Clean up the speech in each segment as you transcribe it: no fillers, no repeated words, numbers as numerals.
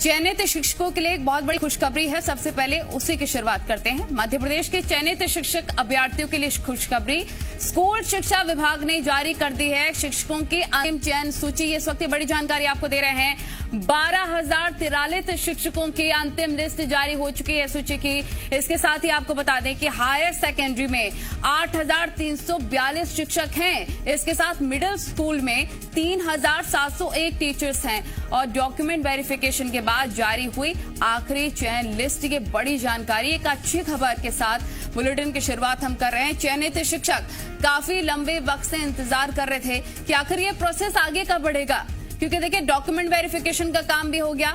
चयनित शिक्षकों के लिए एक बहुत बड़ी खुशखबरी है। सबसे पहले उसी की शुरुआत करते हैं। मध्य प्रदेश के चयनित शिक्षक अभ्यर्थियों के लिए खुशखबरी स्कूल शिक्षा विभाग ने जारी कर दी है। शिक्षकों की अंतिम चयन सूची, ये इस वक्त बड़ी जानकारी आपको दे रहे हैं। 12,043 शिक्षकों की अंतिम लिस्ट जारी हो चुकी है सूची की। इसके साथ ही आपको बता दें कि हायर सेकेंडरी में 8,342 शिक्षक हैं। इसके साथ मिडिल स्कूल में 3,701 टीचर्स हैं और डॉक्यूमेंट वेरिफिकेशन के बाद जारी हुई आखिरी चयन लिस्ट की बड़ी जानकारी। एक अच्छी खबर के साथ बुलेटिन की शुरुआत हम कर रहे हैं। चयनित शिक्षक काफी लंबे वक्त से इंतजार कर रहे थे कि आखिर ये प्रोसेस आगे कब बढ़ेगा, क्योंकि देखिए डॉक्यूमेंट वेरिफिकेशन का काम भी हो गया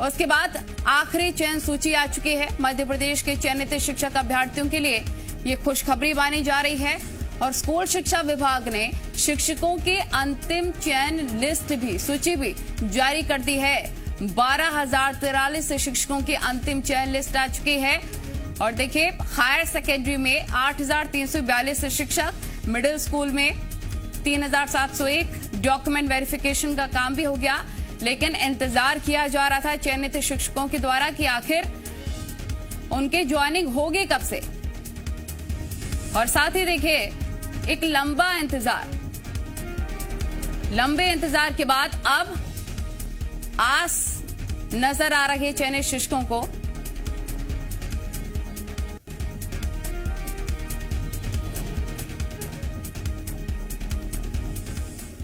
और उसके बाद आखिरी चयन सूची आ चुकी है। मध्य प्रदेश के चयनित शिक्षक अभ्यर्थियों के लिए ये खुशखबरी मानी जा रही है और स्कूल शिक्षा विभाग ने शिक्षकों की अंतिम चयन लिस्ट भी, सूची भी जारी कर दी है। 12,043 शिक्षकों की अंतिम चयन लिस्ट आ चुकी है और देखिए हायर सेकेंडरी में 8,342 शिक्षक, मिडिल स्कूल में 3,701, डॉक्यूमेंट वेरिफिकेशन का काम भी हो गया। लेकिन इंतजार किया जा रहा था चयनित शिक्षकों के द्वारा कि आखिर उनके ज्वाइनिंग होगी कब से, और साथ ही देखिए एक लंबा इंतजार, लंबे इंतजार के बाद अब आस नजर आ रही है चयनित शिक्षकों को।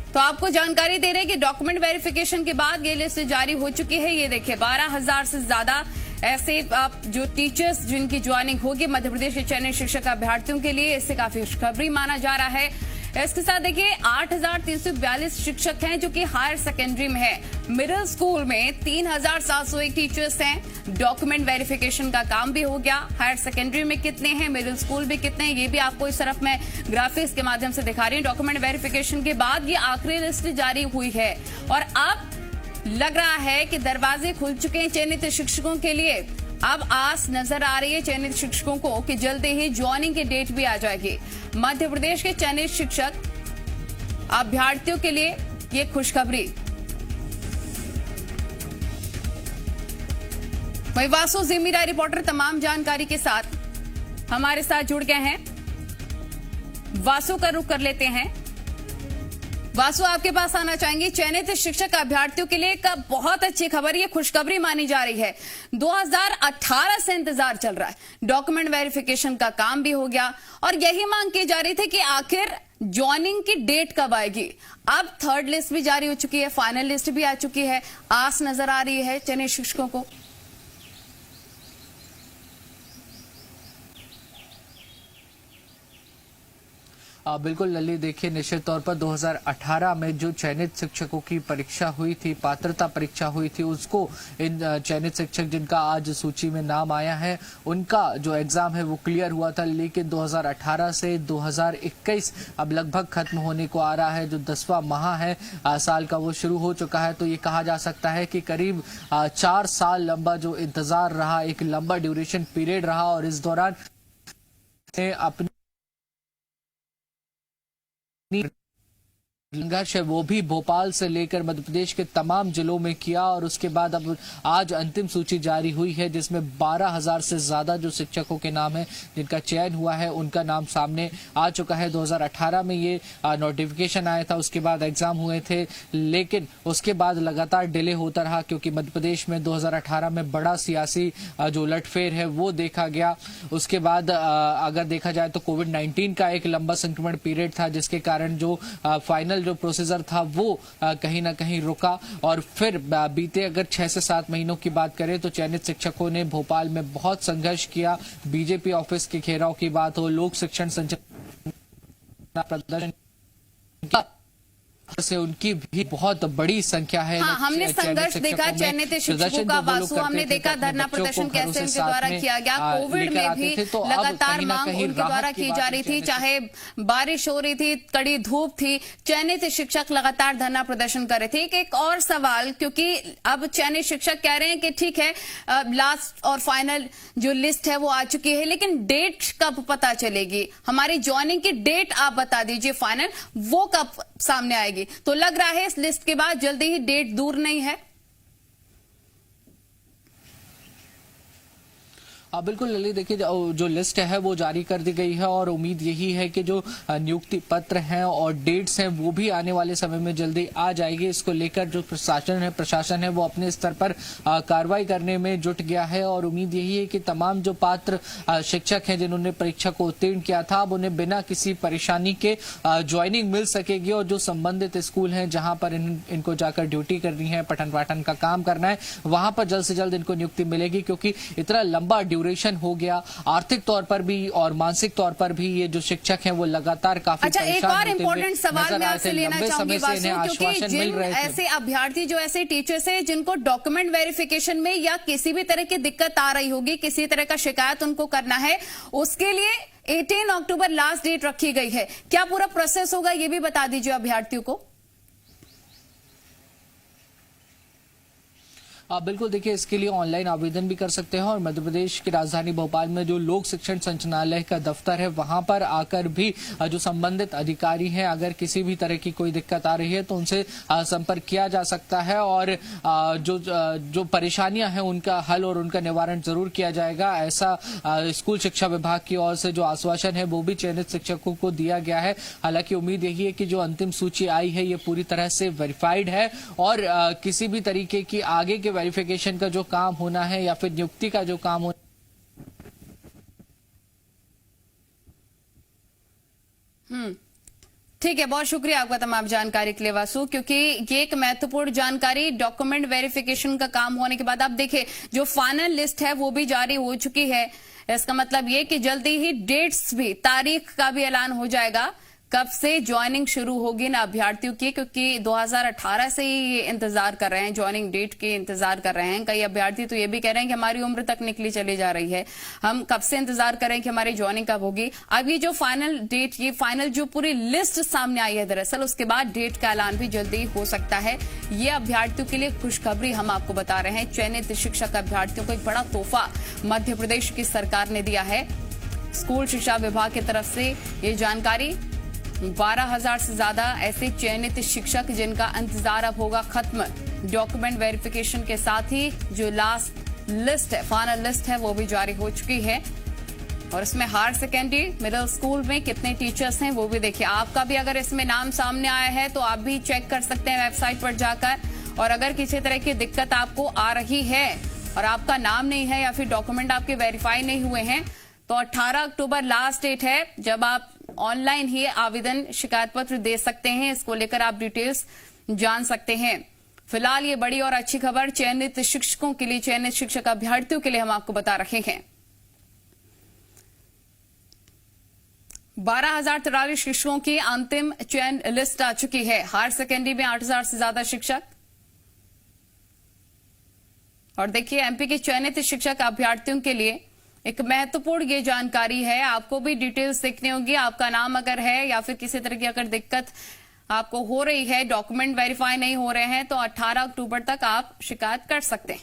तो आपको जानकारी दे रहे हैं कि डॉक्यूमेंट वेरिफिकेशन के बाद ये लिस्ट जारी हो चुकी है। ये देखिए 12,000 से ज्यादा ऐसे जो टीचर्स जिनकी ज्वाइनिंग होगी मध्य प्रदेश के चयनित शिक्षक अभ्यर्थियों के लिए, इससे काफी खुशखबरी माना जा रहा है। इसके साथ देखिए 8,342 शिक्षक हैं जो कि हायर सेकेंडरी में है। मिडिल स्कूल में 3,701 टीचर्स हैं। डॉक्यूमेंट वेरिफिकेशन का काम भी हो गया। हायर सेकेंडरी में कितने हैं, मिडिल स्कूल भी कितने हैं, ये भी आपको इस तरफ मैं ग्राफिक्स के माध्यम से दिखा रही हूँ। डॉक्यूमेंट वेरिफिकेशन के बाद ये आखिरी लिस्ट जारी हुई है और अब लग रहा है कि दरवाजे खुल चुके हैं चयनित शिक्षकों के लिए। अब आस नजर आ रही है चयनित शिक्षकों को कि जल्दी ही ज्वाइनिंग की डेट भी आ जाएगी। मध्य प्रदेश के चयनित शिक्षक अभ्यर्थियों के लिए ये खुशखबरी। वही वासु जिमीरा रिपोर्टर तमाम जानकारी के साथ हमारे साथ जुड़ गए हैं। वासु का रुख कर लेते हैं। वासु, आपके पास आना चाहेंगे। चयनित शिक्षक अभ्यर्थियों के लिए एक बहुत अच्छी खबर, ये खुशखबरी मानी जा रही है। 2018 से इंतजार चल रहा है, डॉक्यूमेंट वेरिफिकेशन का काम भी हो गया और यही मांग की जा रही थी कि आखिर ज्वाइनिंग की डेट कब आएगी। अब थर्ड लिस्ट भी जारी हो चुकी है, फाइनल लिस्ट भी आ चुकी है। आस नजर आ रही है चयनित शिक्षकों को। बिल्कुल लल्ली, देखिए निश्चित तौर पर 2018 में जो चयनित शिक्षकों की परीक्षा हुई थी, पात्रता परीक्षा हुई थी, उसको इन चयनित शिक्षक जिनका आज सूची में नाम आया है उनका जो एग्जाम है वो क्लियर हुआ था। लेकिन 2018 से 2021 अब लगभग खत्म होने को आ रहा है। जो 10वां माह है साल का वो शुरू हो चुका है। तो ये कहा जा सकता है कि करीब 4 साल लंबा जो इंतजार रहा, एक लंबा ड्यूरेशन पीरियड रहा और इस दौरान अपनी संघर्ष है वो भी भोपाल से लेकर मध्य प्रदेश के तमाम जिलों में किया और उसके बाद अब आज अंतिम सूची जारी हुई है जिसमें 12,000 से ज्यादा जो शिक्षकों के नाम है जिनका चयन हुआ है उनका नाम सामने आ चुका है। 2018 में ये नोटिफिकेशन आया था, उसके बाद एग्जाम हुए थे, लेकिन उसके बाद लगातार डिले होता रहा क्योंकि मध्य प्रदेश में 2018 में बड़ा सियासी जो उलटफेर है वो देखा गया। उसके बाद अगर देखा जाए तो कोविड-19 का एक लंबा संक्रमण पीरियड था जिसके कारण जो फाइनल जो प्रोसीजर था वो कहीं ना कहीं रुका और फिर बीते अगर 6 से 7 महीनों की बात करें तो चयनित शिक्षकों ने भोपाल में बहुत संघर्ष किया। बीजेपी ऑफिस के घेराव की बात हो, लोक शिक्षण संचालन प्रदर्शन से उनकी भी बहुत बड़ी संख्या है। हाँ, हमने संघर्ष देखा चयनित शिक्षकों का। वासु, हमने देखा धरना प्रदर्शन कैसे उनके द्वारा किया गया। कोविड में भी लगातार मांग उनके द्वारा की जा रही थी, चाहे बारिश हो रही थी, कड़ी धूप थी, चयनित शिक्षक लगातार धरना प्रदर्शन कर रहे थे। एक और सवाल, क्योंकि अब चयनित शिक्षक कह रहे हैं कि ठीक है लास्ट और फाइनल जो लिस्ट है वो आ चुकी है, लेकिन डेट कब पता चलेगी? हमारी ज्वाइनिंग की डेट आप बता दीजिए, फाइनल वो कब सामने आएगी? तो लग रहा है इस लिस्ट के बाद जल्दी ही डेट दूर नहीं है। बिल्कुल ललित, देखिए जो लिस्ट है वो जारी कर दी गई है और उम्मीद यही है कि जो नियुक्ति पत्र हैं और डेट्स हैं वो भी आने वाले समय में जल्दी आ जाएगी। इसको लेकर जो प्रशासन है वो अपने स्तर पर कार्रवाई करने में जुट गया है और उम्मीद यही है कि तमाम जो पात्र शिक्षक हैं जिन्होंने परीक्षा को उत्तीर्ण किया था, अब उन्हें बिना किसी परेशानी के ज्वाइनिंग मिल सकेगी और जो संबंधित स्कूल हैं जहां पर इनको जाकर ड्यूटी करनी है, पठन पाठन का काम करना है, वहां पर जल्द से जल्द इनको नियुक्ति मिलेगी। क्योंकि इतना लंबा ड्यूरेशन हो गया, आर्थिक तौर पर भी और मानसिक तौर पर भी ये जो शिक्षक हैं वो लगातार काफी एक और इम्पोर्टेंट सवाल मैं आपसे लेना चाहूंगी क्योंकि जिन ऐसे अभ्यर्थी जो ऐसे टीचर्स हैं जिनको डॉक्यूमेंट वेरिफिकेशन में या किसी भी तरह की दिक्कत आ रही होगी, किसी तरह का शिकायत उनको करना है, उसके लिए 18 अक्टूबर लास्ट डेट रखी गई है। क्या पूरा प्रोसेस होगा ये भी बता दीजिए अभ्यर्थियों को। बिल्कुल, देखिए इसके लिए ऑनलाइन आवेदन भी कर सकते हैं और मध्य प्रदेश की राजधानी भोपाल में जो लोक शिक्षण संचालनालय का दफ्तर है वहां पर आकर भी जो संबंधित अधिकारी हैं, अगर किसी भी तरह की कोई दिक्कत आ रही है तो उनसे संपर्क किया जा सकता है और जो परेशानियां हैं उनका हल और उनका निवारण जरूर किया जाएगा। ऐसा स्कूल शिक्षा विभाग की ओर से जो आश्वासन है वो भी चयनित शिक्षकों को दिया गया है। हालांकि उम्मीद यही है कि जो अंतिम सूची आई है ये पूरी तरह से वेरीफाइड है और किसी भी तरीके की आगे के वेरिफिकेशन का जो काम होना है या फिर नियुक्ति का जो काम होना ठीक है, बहुत शुक्रिया आपका तमाम जानकारी के लिए वासु, क्योंकि ये एक महत्वपूर्ण जानकारी डॉक्यूमेंट वेरिफिकेशन का काम होने के बाद अब देखिए जो फाइनल लिस्ट है वो भी जारी हो चुकी है। इसका मतलब ये कि जल्दी ही डेट्स भी, तारीख का भी ऐलान हो जाएगा कब से ज्वाइनिंग शुरू होगी ना अभ्यर्थियों की, क्योंकि 2018 से ही ये इंतजार कर रहे हैं, ज्वाइनिंग डेट के इंतजार कर रहे हैं। कई अभ्यर्थी तो ये भी कह रहे हैं कि हमारी उम्र तक निकली चली जा रही है, हम कब से इंतजार कर रहे हैं कि हमारी ज्वाइनिंग कब होगी। अब ये जो फाइनल डेट, ये फाइनल जो पूरी लिस्ट सामने आई है दरअसल, उसके बाद डेट का ऐलान भी जल्दी हो सकता है। ये अभ्यर्थियों के लिए खुशखबरी हम आपको बता रहे हैं। चयनित शिक्षक अभ्यर्थियों को एक बड़ा तोहफा मध्य प्रदेश की सरकार ने दिया है। स्कूल शिक्षा विभाग की तरफ से ये जानकारी, 12,000 से ज्यादा ऐसे चयनित शिक्षक जिनका इंतजार अब होगा खत्म। डॉक्यूमेंट वेरिफिकेशन के साथ ही जो लास्ट लिस्ट है, फाइनल लिस्ट है, वो भी जारी हो चुकी है और इसमें हायर सेकेंडरी, मिडिल स्कूल में कितने टीचर्स हैं वो भी देखिए। आपका भी अगर इसमें नाम सामने आया है तो आप भी चेक कर सकते हैं वेबसाइट पर जाकर। और अगर किसी तरह की दिक्कत आपको आ रही है और आपका नाम नहीं है या फिर डॉक्यूमेंट आपके वेरीफाई नहीं हुए हैं तो 18 अक्टूबर लास्ट डेट है जब आप ऑनलाइन ही आवेदन शिकायत पत्र दे सकते हैं। इसको लेकर आप डिटेल्स जान सकते हैं। फिलहाल ये बड़ी और अच्छी खबर चयनित शिक्षकों के लिए, चयनित शिक्षक अभ्यर्थियों के लिए हम आपको बता रहे हैं। 12,043 शिक्षकों की अंतिम चयन लिस्ट आ चुकी है। हायर सेकेंडरी में 8,000 से ज्यादा शिक्षक। और देखिए एमपी के चयनित शिक्षक अभ्यर्थियों के लिए एक महत्वपूर्ण ये जानकारी है। आपको भी डिटेल्स देखनी होगी। आपका नाम अगर है या फिर किसी तरह की अगर दिक्कत आपको हो रही है, डॉक्यूमेंट वेरीफाई नहीं हो रहे हैं, तो 18 अक्टूबर तक आप शिकायत कर सकते हैं।